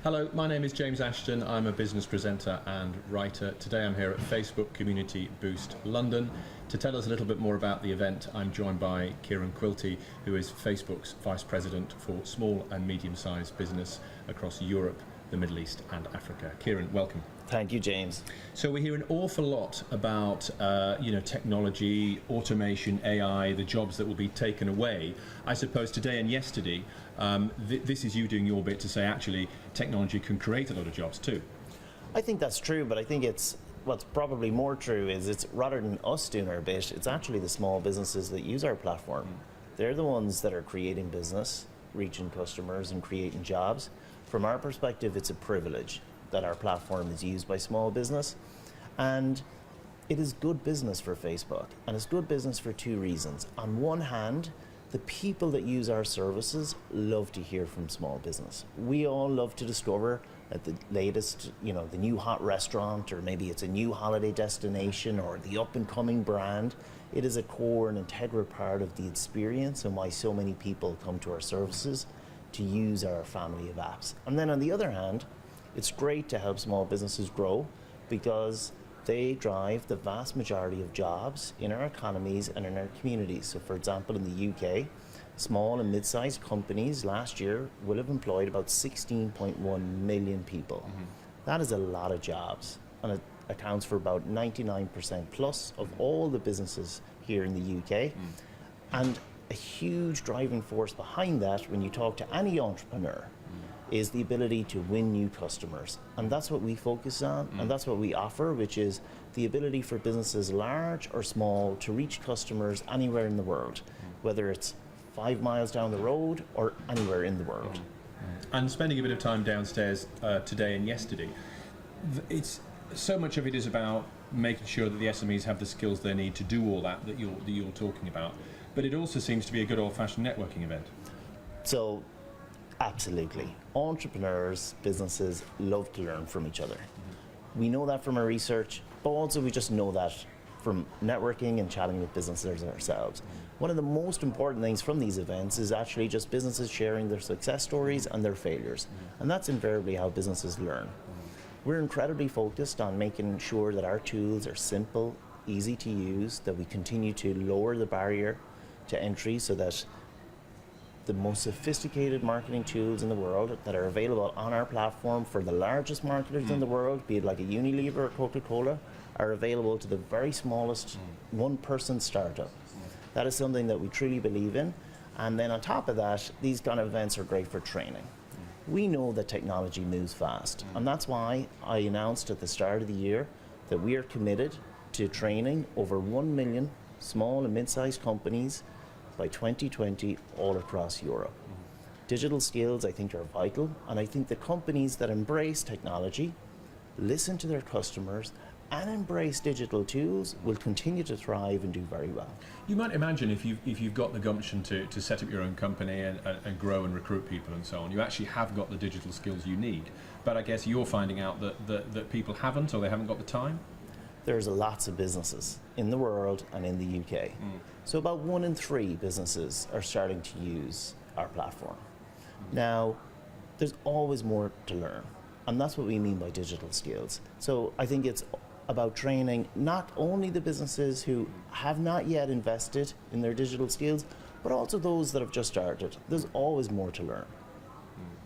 Hello, my name is James Ashton. I'm a business presenter and writer. Today I'm here at Facebook Community Boost London. To tell us a little bit more about the event, I'm joined by Kieran Quilty, who is Facebook's Vice President for small and medium-sized business across Europe, the Middle East and Africa. Kieran, welcome. Thank you, James. So we hear an awful lot about technology, automation, AI, the jobs that will be taken away. I suppose today and yesterday, this is you doing your bit to say actually technology can create a lot of jobs too. I think that's true, but I think what's probably more true is it's rather than us doing our bit, it's actually the small businesses that use our platform. They're the ones that are creating business, reaching customers and creating jobs. From our perspective, it's a privilege that our platform is used by small business, and it is good business for Facebook, and it's good business for two reasons. On one hand, the people that use our services love to hear from small business. We all love to discover at the latest, the new hot restaurant, or maybe it's a new holiday destination or the up and coming brand. It is a core and integral part of the experience and why so many people come to our services to use our family of apps. And then on the other hand, it's great to help small businesses grow because they drive the vast majority of jobs in our economies and in our communities. So for example, in the UK, small and mid-sized companies last year will have employed about 16.1 million people. Mm-hmm. That is a lot of jobs, and it accounts for about 99% plus of all the businesses here in the UK. And a huge driving force behind that, when you talk to any entrepreneur, is the ability to win new customers. And that's what we focus on, and that's what we offer, which is the ability for businesses large or small to reach customers anywhere in the world, whether it's 5 miles down the road or anywhere in the world. And spending a bit of time downstairs today and yesterday, it's so much of it is about making sure that the SMEs have the skills they need to do all that you're talking about. But it also seems to be a good old-fashioned networking event. So, absolutely. Entrepreneurs, businesses love to learn from each other. We know that from our research, but also we just know that from networking and chatting with businesses ourselves. One of the most important things from these events is actually just businesses sharing their success stories and their failures. And that's invariably how businesses learn. We're incredibly focused on making sure that our tools are simple, easy to use, that we continue to lower the barrier to entry so that the most sophisticated marketing tools in the world that are available on our platform for the largest marketers in the world, be it like a Unilever or Coca-Cola, are available to the very smallest one-person startup. That is something that we truly believe in. And then on top of that, these kind of events are great for training. We know that technology moves fast, and that's why I announced at the start of the year that we are committed to training over 1 million small and mid-sized companies by 2020 all across Europe. Digital skills, I think, are vital, and I think the companies that embrace technology, listen to their customers, and embrace digital tools will continue to thrive and do very well. You might imagine if you've got the gumption to set up your own company and grow and recruit people and so on, you actually have got the digital skills you need. But I guess you're finding out that people haven't, or they haven't got the time? There's lots of businesses in the world and in the UK. So about 1 in 3 businesses are starting to use our platform. Now, there's always more to learn, and that's what we mean by digital skills. So I think it's about training not only the businesses who have not yet invested in their digital skills, but also those that have just started. There's always more to learn.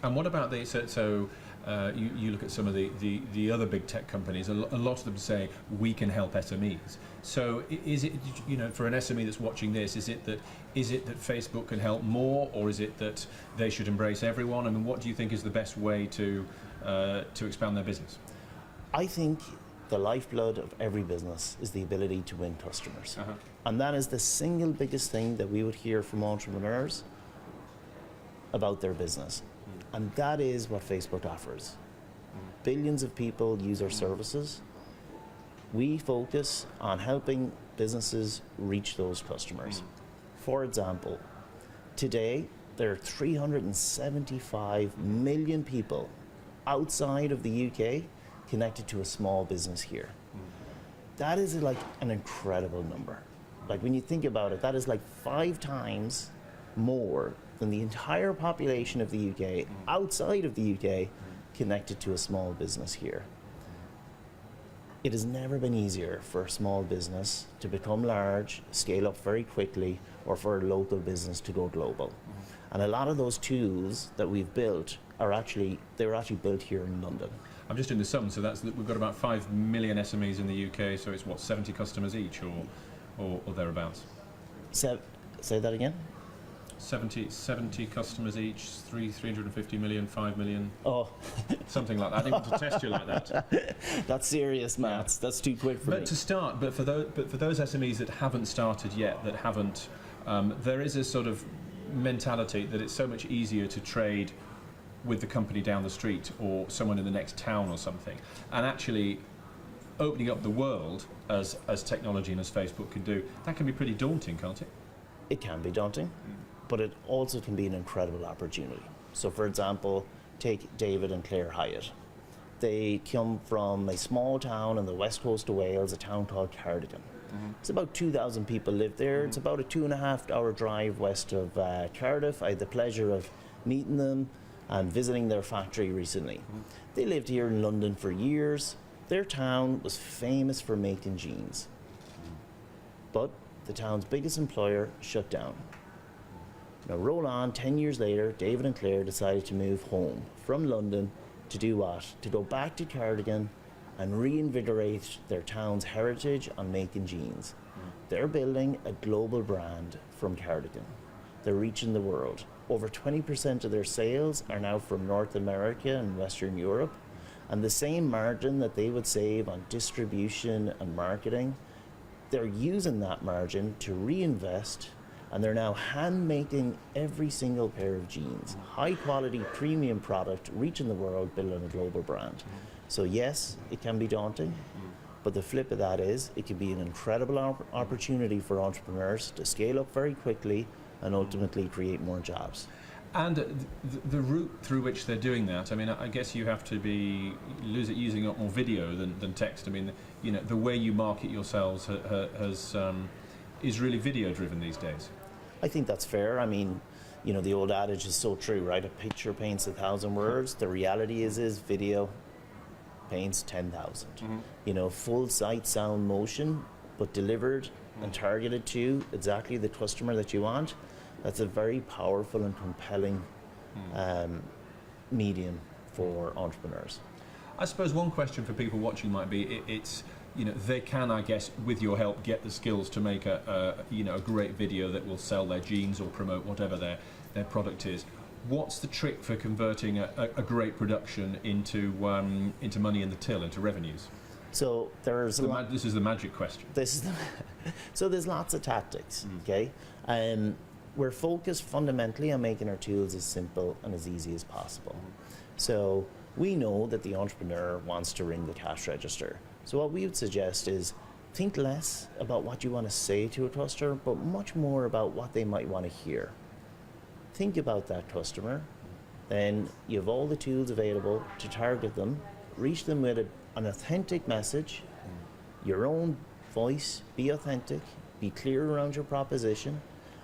And what about you look at some of the other big tech companies, a lot of them say we can help SMEs. So is it, for an SME that's watching this, is it that Facebook can help more, or is it that they should embrace everyone? I mean, what do you think is the best way to expand their business? I think the lifeblood of every business is the ability to win customers. And that is the single biggest thing that we would hear from entrepreneurs about their business. And that is what Facebook offers. Billions of people use our services. We focus on helping businesses reach those customers. For example, today there are 375 million people outside of the UK connected to a small business here. That is like an incredible number. Like when you think about it, that is like 5 times more than the entire population of the UK outside of the UK connected to a small business here. It has never been easier for a small business to become large, scale up very quickly, or for a local business to go global. And a lot of those tools that we've built they were actually built here in London. I'm just doing the sum, so we've got about 5 million SMEs in the UK, so it's what, 70 customers each, or thereabouts? Say that again? 70 customers each, 350 million, 5 million. Oh. Something like that. I didn't want to test you like that. That's serious maths. Yeah. That's too quick for me. But to start, but for those SMEs that haven't started yet, there is a sort of mentality that it's so much easier to trade with the company down the street or someone in the next town or something. And actually opening up the world as technology and as Facebook can do, that can be pretty daunting, can't it? It can be daunting, but it also can be an incredible opportunity. So for example, take David and Claire Hyatt. They come from a small town on the west coast of Wales, a town called Cardigan. It's about 2,000 people live there. It's about a 2.5-hour drive west of Cardiff. I had the pleasure of meeting them and visiting their factory recently. They lived here in London for years. Their town was famous for making jeans. But the town's biggest employer shut down. Now roll on, 10 years later, David and Claire decided to move home from London to do what? To go back to Cardigan and reinvigorate their town's heritage on making jeans. They're building a global brand from Cardigan. They're reaching the world. Over 20% of their sales are now from North America and Western Europe, and the same margin that they would save on distribution and marketing, they're using that margin to reinvest, and they're now hand making every single pair of jeans. High quality premium product reaching the world, building a global brand. So yes, it can be daunting, but the flip of that is it can be an incredible opportunity for entrepreneurs to scale up very quickly and ultimately create more jobs. And the route through which they're doing that, I mean, I guess you have to be using a lot more video than text. I mean, you know, the way you market yourselves is really video driven these days. I think that's fair. I mean, you know, the old adage is so true, right? A picture paints 1,000 words. The reality is video paints 10,000. You know, full sight, sound, motion, but delivered and targeted to exactly the customer that you want. That's a very powerful and compelling medium for entrepreneurs. I suppose one question for people watching might be, it's, you know, they can, I guess, with your help, get the skills to make a great video that will sell their jeans or promote whatever their product is. What's the trick for converting a great production into money in the till, into revenues? So there's this is the magic question. So there's lots of tactics. Okay, we're focused fundamentally on making our tools as simple and as easy as possible. So we know that the entrepreneur wants to ring the cash register. So what we would suggest is think less about what you want to say to a customer, but much more about what they might want to hear. Think about that customer, then you have all the tools available to target them, reach them with an authentic message, your own voice, be authentic, be clear around your proposition,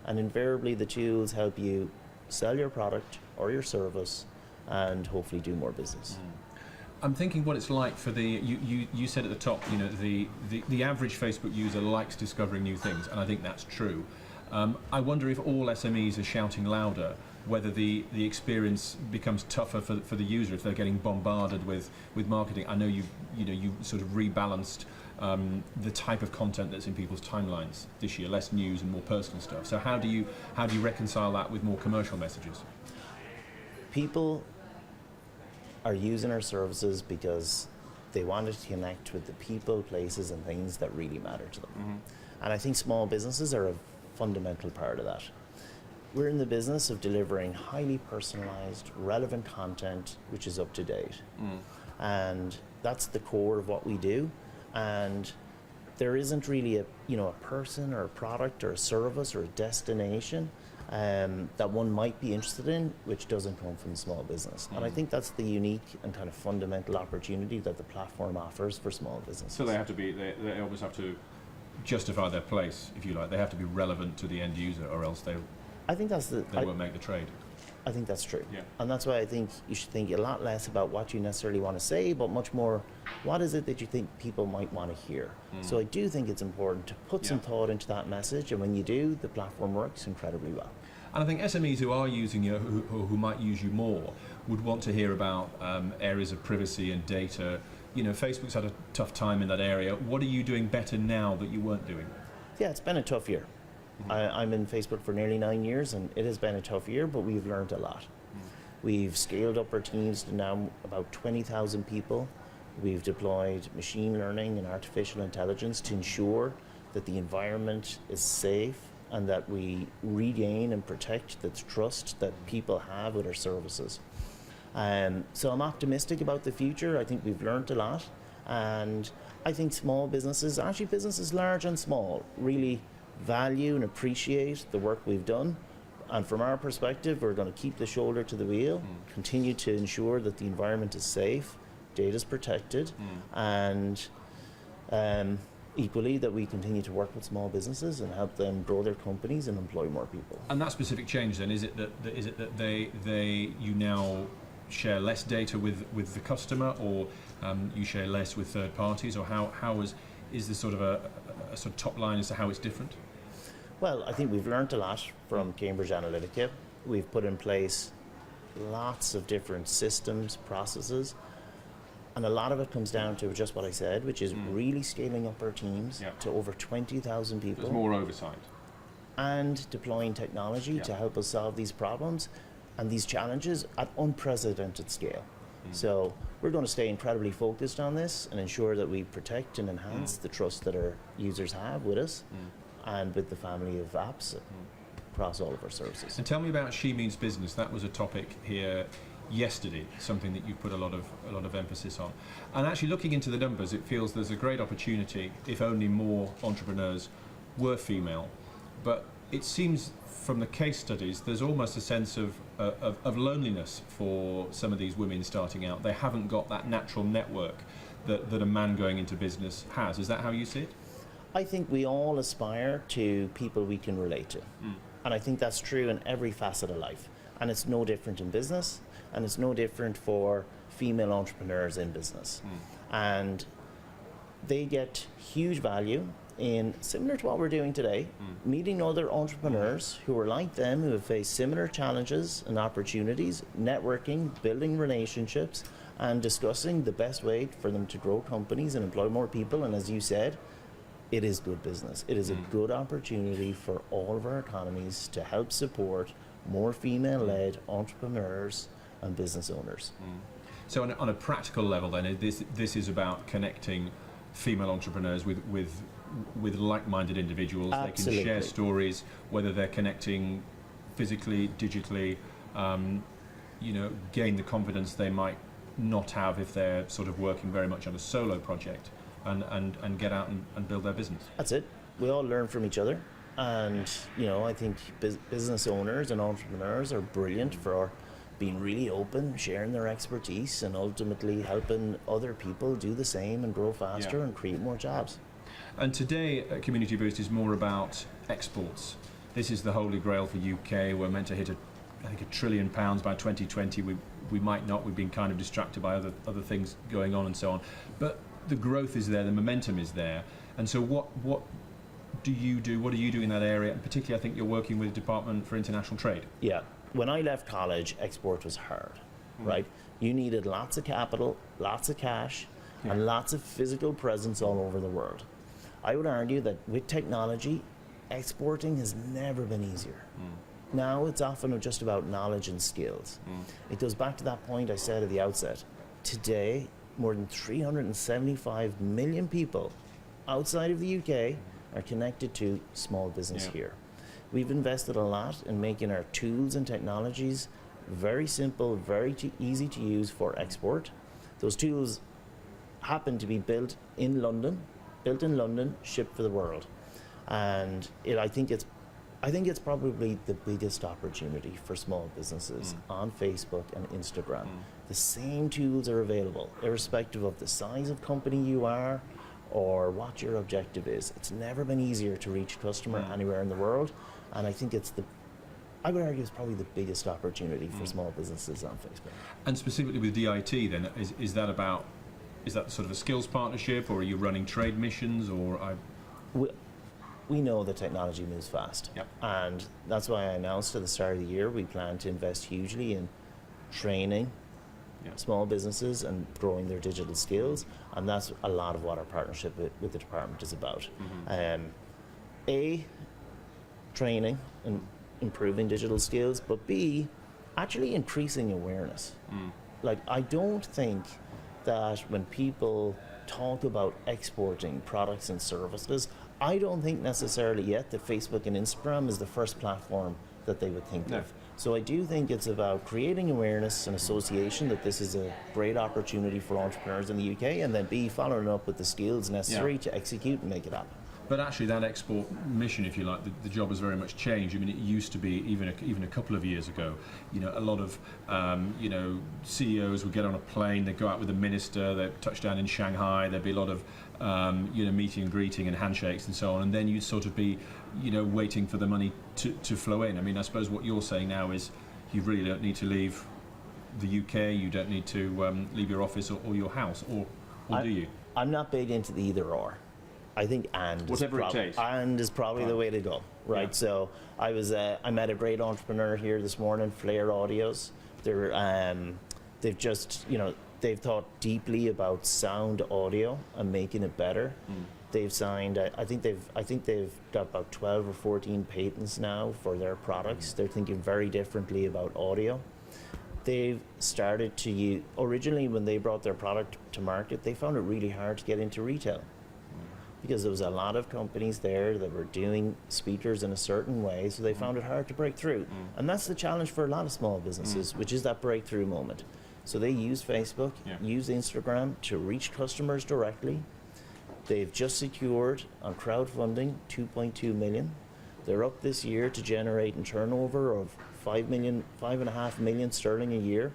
and invariably the tools help you sell your product or your service and hopefully do more business. I'm thinking what it's like for you said at the top, you know, the average Facebook user likes discovering new things, and I think that's true. I wonder if all SMEs are shouting louder, whether the experience becomes tougher for the user if they're getting bombarded with marketing. I know you sort of rebalanced the type of content that's in people's timelines this year, less news and more personal stuff. So how do you reconcile that with more commercial messages? People are using our services because they want to connect with the people, places, and things that really matter to them. And I think small businesses are a fundamental part of that. We're in the business of delivering highly personalized, relevant content which is up to date. And that's the core of what we do. And there isn't really a person or a product or a service or a destination that one might be interested in which doesn't come from small business. And I think that's the unique and kind of fundamental opportunity that the platform offers for small businesses. So they always have to justify their place, if you like. They have to be relevant to the end user, or else they won't make the trade. I think that's true. Yeah. And that's why I think you should think a lot less about what you necessarily want to say, but much more, what is it that you think people might want to hear? So I do think it's important to put some thought into that message, and when you do, the platform works incredibly well. And I think SMEs who are using you, who might use you more, would want to hear about areas of privacy and data. You know, Facebook's had a tough time in that area. What are you doing better now that you weren't doing? Yeah, it's been a tough year. I'm in Facebook for nearly 9 years, and it has been a tough year, but we've learned a lot. We've scaled up our teams to now about 20,000 people. We've deployed machine learning and artificial intelligence to ensure that the environment is safe and that we regain and protect the trust that people have with our services. So I'm optimistic about the future. I think we've learned a lot, and I think small businesses, actually businesses large and small, really value and appreciate the work we've done. And from our perspective, we're going to keep the shoulder to the wheel, continue to ensure that the environment is safe, data is protected, and equally that we continue to work with small businesses and help them grow their companies and employ more people. And that specific change then, is it that you now share less data with the customer, or you share less with third parties, or is this sort of a sort of top line as to how it's different? Well, I think we've learned a lot from Cambridge Analytica. We've put in place lots of different systems, processes, and a lot of it comes down to just what I said, which is really scaling up our teams to over 20,000 people. There's more oversight. And deploying technology to help us solve these problems and these challenges at unprecedented scale. So we're going to stay incredibly focused on this and ensure that we protect and enhance the trust that our users have with us and with the family of apps across all of our services. And tell me about She Means Business. That was a topic here yesterday, something that you put a lot of emphasis on. And actually looking into the numbers, it feels there's a great opportunity if only more entrepreneurs were female. But it seems from the case studies, there's almost a sense of loneliness for some of these women starting out. They haven't got that natural network that a man going into business has. Is that how you see it? I think we all aspire to people we can relate to. And I think that's true in every facet of life. And it's no different in business, and it's no different for female entrepreneurs in business. And they get huge value in, similar to what we're doing today, meeting other entrepreneurs who are like them, who have faced similar challenges and opportunities, networking, building relationships, and discussing the best way for them to grow companies and employ more people. And as you said, it is good business. It is a good opportunity for all of our economies to help support more female-led entrepreneurs and business owners. So on a practical level then, this is about connecting female entrepreneurs with like-minded individuals. Absolutely. They can share stories, whether they're connecting physically, digitally, gain the confidence they might not have if they're sort of working very much on a solo project, and get out and build their business. That's it. We all learn from each other, and I think business owners and entrepreneurs are brilliant for being really open, sharing their expertise, and ultimately helping other people do the same and grow faster and create more jobs. And today, Community Boost is more about exports. This is the holy grail for UK. We're meant to hit I think £1 trillion by 2020. We might not. We've been kind of distracted by other things going on and so on. But the growth is there, the momentum is there. And so what do you do? What are you doing in that area? And particularly, I think you're working with the Department for International Trade. Yeah. When I left college, export was hard, right? You needed lots of capital, lots of cash, and lots of physical presence all over the world. I would argue that with technology, exporting has never been easier. Now it's often just about knowledge and skills. It goes back to that point I said at the outset. Today, more than 375 million people outside of the UK are connected to small business here. We've invested a lot in making our tools and technologies very simple, very easy to use for export. Those tools happen to be built in London, shipped for the world. And I think it's probably the biggest opportunity for small businesses on Facebook and Instagram. The same tools are available, irrespective of the size of company you are or what your objective is. It's never been easier to reach a customer anywhere in the world, and I think it's I would argue it's probably the biggest opportunity for small businesses on Facebook. And specifically with DIT, then, is that sort of a skills partnership, or are you running trade missions, or We know that technology moves fast. Yep. And that's why I announced at the start of the year we plan to invest hugely in training small businesses and growing their digital skills. And that's a lot of what our partnership with the department is about. A, training and improving digital skills, but B, actually increasing awareness. Like, I don't think that when people talk about exporting products and services, I don't think necessarily yet that Facebook and Instagram is the first platform that they would think of. So I do think it's about creating awareness and association that this is a great opportunity for entrepreneurs in the UK, and then B, following up with the skills necessary to execute and make it happen. But actually, that export mission, if you like, the job has very much changed. I mean, it used to be even a couple of years ago. A lot of CEOs would get on a plane, they'd go out with the minister, they'd touch down in Shanghai. There'd be a lot of meeting and greeting and handshakes and so on, and then you'd sort of be waiting for the money to flow in. I mean, I suppose what you're saying now is you really don't need to leave the UK. You don't need to leave your office or your house, or do you? I'm not big into the either or. I think whatever it takes. And is probably the way to go, right? Yeah. So I met a great entrepreneur here this morning, Flair Audios. They've just they've thought deeply about sound audio and making it better. They've signed, I think they've got about 12 or 14 patents now for their products. They're thinking very differently about audio. They've started to use, originally when they brought their product to market, they found it really hard to get into retail, because there was a lot of companies there that were doing speakers in a certain way, so they found it hard to break through. And that's the challenge for a lot of small businesses, which is that breakthrough moment. So they use Facebook, use Instagram to reach customers directly. They've just secured on crowdfunding 2.2 million. They're up this year to generate a turnover of 5.5 million sterling a year.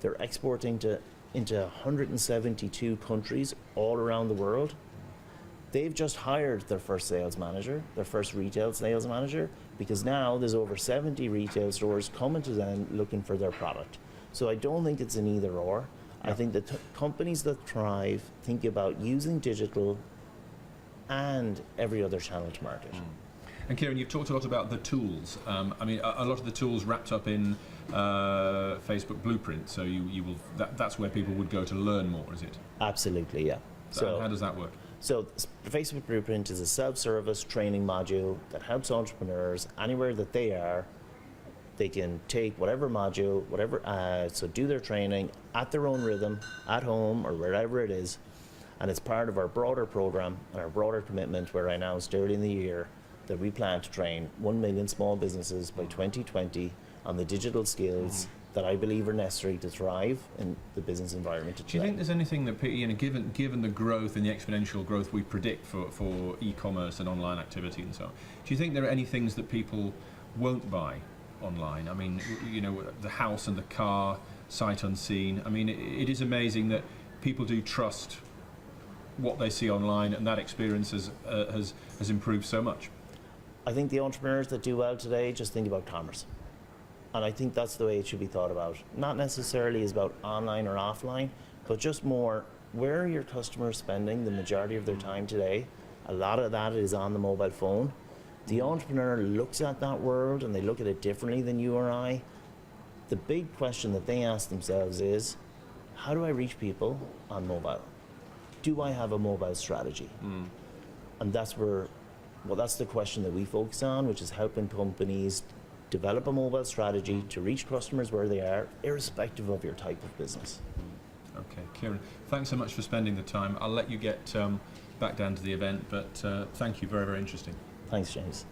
They're exporting into 172 countries all around the world. They've just hired their first sales manager, their first retail sales manager, because now there's over 70 retail stores coming to them looking for their product. So I don't think it's an either or. I think that companies that thrive think about using digital and every other channel to market. And Kieran, you've talked a lot about the tools. I mean, a lot of the tools wrapped up in Facebook Blueprint. So that's where people would go to learn more, is it? Absolutely, yeah. So how does that work? So Facebook Blueprint is a self-service training module that helps entrepreneurs anywhere that they are. They can take whatever module, so do their training at their own rhythm, at home or wherever it is. And it's part of our broader program and our broader commitment, where I announced early in the year that we plan to train 1 million small businesses by 2020 on the digital skills that I believe are necessary to thrive in the business environment today. Do you think there's anything that, given the growth and the exponential growth we predict for e-commerce and online activity and so on, do you think there are any things that people won't buy online? I mean, the house and the car, sight unseen. I mean, it is amazing that people do trust what they see online, and that experience has improved so much. I think the entrepreneurs that do well today just think about commerce. And I think that's the way it should be thought about. Not necessarily as about online or offline, but just more, where are your customers spending the majority of their time today? A lot of that is on the mobile phone. The entrepreneur looks at that world and they look at it differently than you or I. The big question that they ask themselves is, how do I reach people on mobile? Do I have a mobile strategy? And that's the question that we focus on, which is helping companies develop a mobile strategy to reach customers where they are, irrespective of your type of business. Okay, Kieran, thanks so much for spending the time. I'll let you get back down to the event, but thank you, very, very interesting. Thanks, James.